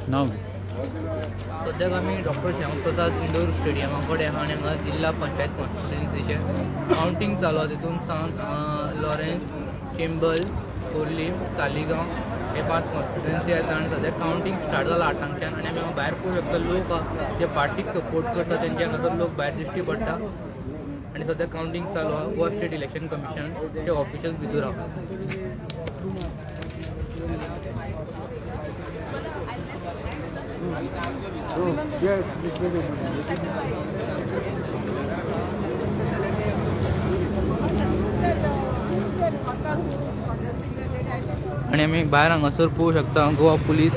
नाव सद्याक आमी doctor Shyamprasad indoor स्टेडियमा कडेन आहा आनी हांगा जिल्हा पंचायत कॉन्स्टिट्युएन्सीचें कावंटींग चालू आसा. तितून सांग लॉरेन्स, चिंबल, कोर्लीम, तालिगांव हे 5 कॉन्स्टिट्युएन्सी येता आनी सद्याक कावंटींग स्टार्ट जाला 8 आनी आमी हांगा भायर पळोवंक शकता लोक आहा जे पार्टीक सपोर्ट करता तेंचे हांगासर लोक भायर दिश्टी पडटा आनी सद्याक कावंटींग चालू आहा. गोवा स्टेट इलेक्शन कमिशन चे ऑफिशियल्स भितर आहा. आणि आमी भायर हांगासर पळोवंक शकता गोवा पुलीस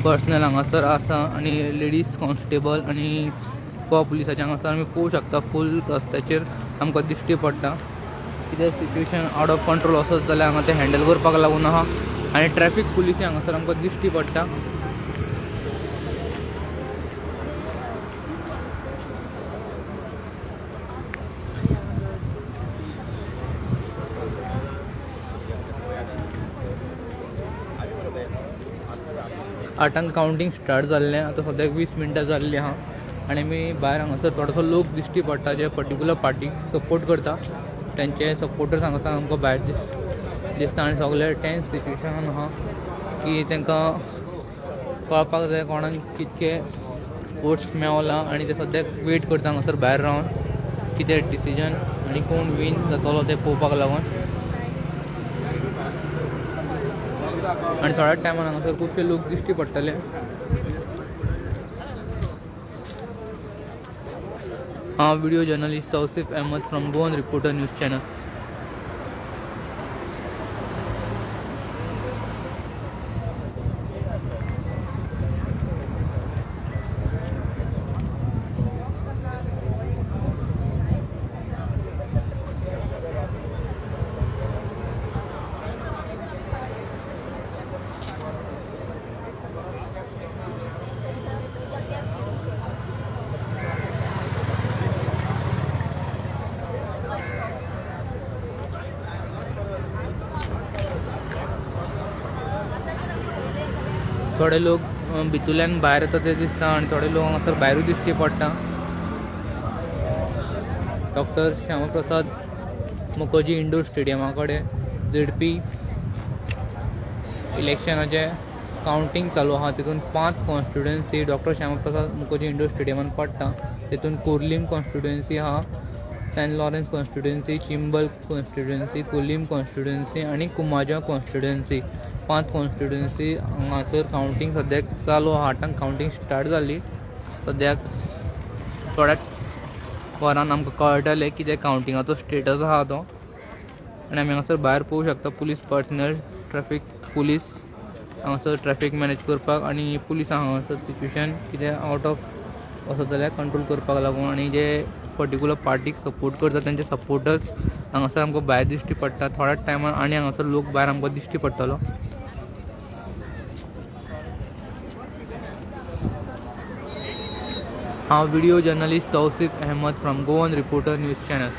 पर्सनल हांगासर आसा आनी लेडीज कॉन्स्टेबल आनी गोवा पुलिसाचे हांगासर आमी पळोवंक शकता. फूल रस्त्याचेर आमकां दिश्टी पडटा. कितें सिच्युएशन आउट ऑफ कंट्रोल आसत जाल्यार हांगा तें हँडल करपाक लागून आहा आनी ट्रॅफिक पुलीस हांगासर आमकां दिश्टी पडटा. आठांक कावंटींग स्टार्ट जाल्लें. आतां सद्याक 20 मिनटां जाल्लीं आहा आनी आमी भायर हांगासर थोडोसो लोक दिश्टी पडटा जे पर्टिक्युलर पार्टीक सपोर्ट करता. तेंचे सपोर्टर्स हांगासर आमकां भायर दिसता आनी सगळे टेन्स सिच्युएशनान आहा की तांकां कळपाक जाय कोणाक कितके वोट्स मेवला आनी ते सद्याक वेट करता हांगासर भायर रावन कितें डिसिजन आनी कोण विन जातलो तें पळोवपाक लागून. आनी थोड्याच टायमान हांगासर खुबशे लोक दिश्टी पडटले. हांव video journalist Tausif Ahmed from Goan reporter news channel. थोडे लोक भितुल्यान भायर येता ते दिसता आनी थोडे लोक हांगासर भायरूय दिश्टी पडटा. डॉक्टर श्यामप्रसाद मुखर्जी इंडोर स्टेडियमा कडेन झेडपी इलेक्शनाचे कावंटींग चालू आहा. तितून 5 constituency doctor Shyamaprasad Mukherjee indoor स्टेडियमान पडटा. तितून कोर्लीम कॉन्स्टिट्युएन्सी आहा, Saint Lawrence constituency, Chimbel constituency, Corlim constituency आनी कुमाजा कॉन्स्टिट्युएन्सी 5 कॉन्स्टिट्युएन्सी हांगासर कावंटींग सद्याक चालू आहा. 8 कावंटींग स्टार्ट जाली. सद्याक थोड्याच वरान आमकां कळटलें कितें कावंटिंगाचो स्टेटस आहा तो. आनी आमी हांगासर भायर पळोवंक शकता पुलीस पर्सनल, ट्रॅफिक पुलीस हांगासर ट्रॅफिक मॅनेज करपाक आनी पुलीस हांगासर सिच्युएशन कितें आउट ऑफ वसत जाल्यार कंट्रोल करपाक लागून. आनी जे पर्टिक्युलर पार्टीक सपोर्ट करता तेंचे सपोर्टर्स हांगासर आमकां भायर दिश्टी पडटा. थोड्याच टायमान आनी हांगासर लोक भायर आमकां दिश्टी पडटलो. हांव video journalist Tausif Ahmed from Goan reporter news channel.